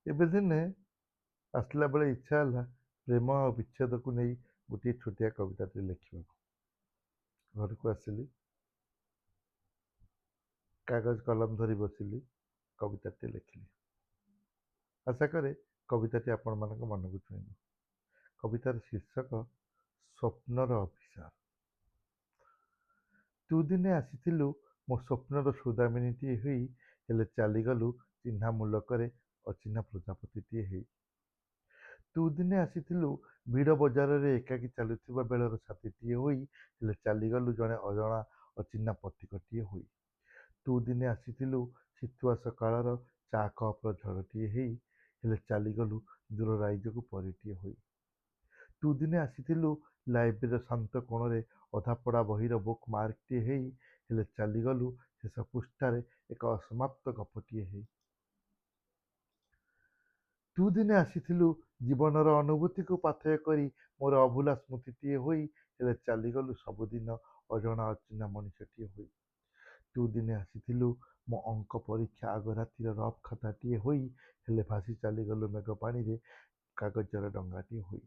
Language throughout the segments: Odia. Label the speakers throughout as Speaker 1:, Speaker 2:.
Speaker 1: ଏବେ ଦିନେ ଆସିଲା ବେଳେ ଇଚ୍ଛା ହେଲା ପ୍ରେମ ଆଉ ବିଚ୍ଛେଦକୁ ନେଇ ଗୋଟିଏ ଛୋଟିଆ କବିତାଟି ଲେଖିବାକୁ। ଘରକୁ ଆସିଲି, କାଗଜ କଲମ ଧରି ବସିଲି, କବିତାଟି ଲେଖିଲି। ଆଶା କରେ କବିତାଟି ଆପଣମାନଙ୍କ ମନକୁ ଛୁଇଁବ। କବିତାର ଶୀର୍ଷକ ସ୍ୱପ୍ନର ଅଭିସାର। ତୁ ଦିନେ ଆସିଥିଲୁ ମୋ ସ୍ୱପ୍ନର ସୌଦାମିନୀଟିଏ ହୋଇ, ହେଲେ ଚାଲିଗଲୁ ଚିହ୍ନା ମୁଲକରେ ଅଚିହ୍ନା ପ୍ରଜାପତିଟିଏ ହେଇ। ତୁ ଦିନେ ଆସିଥିଲୁ ଭିଡ଼ ବଜାରରେ ଏକାକୀ ଚାଲୁଥିବା ବେଳର ସାଥୀଟିଏ ହୋଇ, ହେଲେ ଚାଲିଗଲୁ ଜଣେ ଅଜଣା ଅଚିହ୍ନା ପଥିକଟିଏ ହୋଇ। ତୁ ଦିନେ ଆସିଥିଲୁ ଶୀତୁଆ ସକାଳର ଚା କପର ଝଡ଼ଟିଏ ହେଇ, ହେଲେ ଚାଲିଗଲୁ ଦୂର ରାଇଜକୁ ପରୀଟିଏ ହୋଇ। ତୁ ଦିନେ ଆସିଥିଲୁ ଲାଇବ୍ରେରୀର ଶାନ୍ତ କୋଣରେ ଅଧାପଢ଼ା ବହିର ବୁକ୍ ମାର୍କଟିଏ ହେଇ, ହେଲେ ଚାଲିଗଲୁ ଶେଷ ପୃଷ୍ଠାରେ ଏକ ଅସମାପ୍ତ ଗପଟିଏ ହେଇ। ତୁ ଦିନେ ଆସିଥିଲୁ ଜୀବନର ଅନୁଭୂତିକୁ ପାଥେୟ କରି ମୋର ଅଭୁଲା ସ୍ମୃତିଟିଏ ହୋଇ, ହେଲେ ଚାଲିଗଲୁ ସବୁଦିନ ଅଜଣା ଅଚିହ୍ନା ମଣିଷଟିଏ ହୋଇ। ତୁ ଦିନେ ଆସିଥିଲୁ ମୋ ଅଙ୍କ ପରୀକ୍ଷା ଆଗ ରାତିର ରଫ୍ ଖାତାଟିଏ ହୋଇ, ହେଲେ ଭାସି ଚାଲିଗଲୁ ମେଘ ପାଣିରେ କାଗଜର ଡଙ୍ଗାଟିଏ ହୋଇ।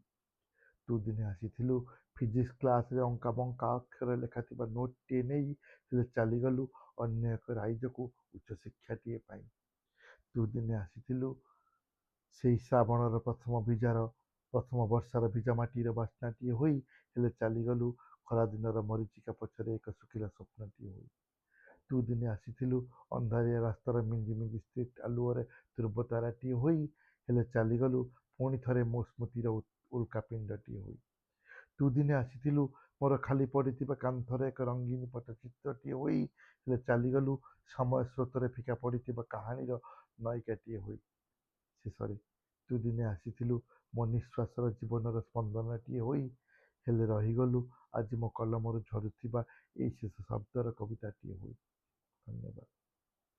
Speaker 1: ତୁ ଦିନେ ଆସିଥିଲୁ ଫିଜିକ୍ସ କ୍ଲାସରେ ଅଙ୍କା ବଙ୍କା ଅକ୍ଷରରେ ଲେଖାଥିବା ନୋଟଟିଏ ନେଇ, ହେଲେ ଚାଲିଗଲୁ ଅନ୍ୟ ଏକ ରାଇଜକୁ ଉଚ୍ଚଶିକ୍ଷାଟିଏ ପାଇଁ। ତୁ ଦିନେ ଆସିଥିଲୁ ସେଇ ଶ୍ରାବଣର ପ୍ରଥମ ବର୍ଷାର ଭିଜା ମାଟିର ବାସ୍ନାଟିଏ ହୋଇ, ହେଲେ ଚାଲିଗଲୁ ଖରାଦିନର ମରୀଚିକା ପଛରେ ଏକ ଶୁଖିଲା ସ୍ୱପ୍ନଟିଏ ହୋଇ। ତୁ ଦିନେ ଆସିଥିଲୁ ଅନ୍ଧାରିଆ ରାସ୍ତାର ମିଞ୍ଜି ମିଞ୍ଜି ଷ୍ଟ୍ରିଟ୍ ଆଲୁଅରେ ଧ୍ରୁବତାରାଟିଏ ହୋଇ, ହେଲେ ଚାଲିଗଲୁ ପୁଣି ଥରେ ମୋ ସ୍ମୃତିର ଉଲ୍କାପିଣ୍ଡଟିଏ ହୋଇ। ତୁ ଦିନେ ଆସିଥିଲୁ ମୋର ଖାଲି ପଡ଼ିଥିବା କାନ୍ଥରେ ଏକ ରଙ୍ଗୀନ ପଟ୍ଟଚିତ୍ରଟିଏ ହୋଇ, ହେଲେ ଚାଲିଗଲୁ ସମୟ ସ୍ରୋତରେ ଫିକା ପଡ଼ିଥିବା କାହାଣୀର ନାୟିକାଟିଏ ହୋଇ। ଶେଷରେ ତୁ ଦିନେ ଆସିଥିଲୁ ମୋ ନିଃଶ୍ୱାସର ଜୀବନର ସ୍ପନ୍ଦନଟିଏ ହୋଇ, ହେଲେ ରହିଗଲୁ ଆଜି ମୋ କଲମରୁ ଝରୁଥିବା ଏଇ ଶେଷ ଶବ୍ଦର କବିତାଟିଏ ହୋଇ। ଧନ୍ୟବାଦ।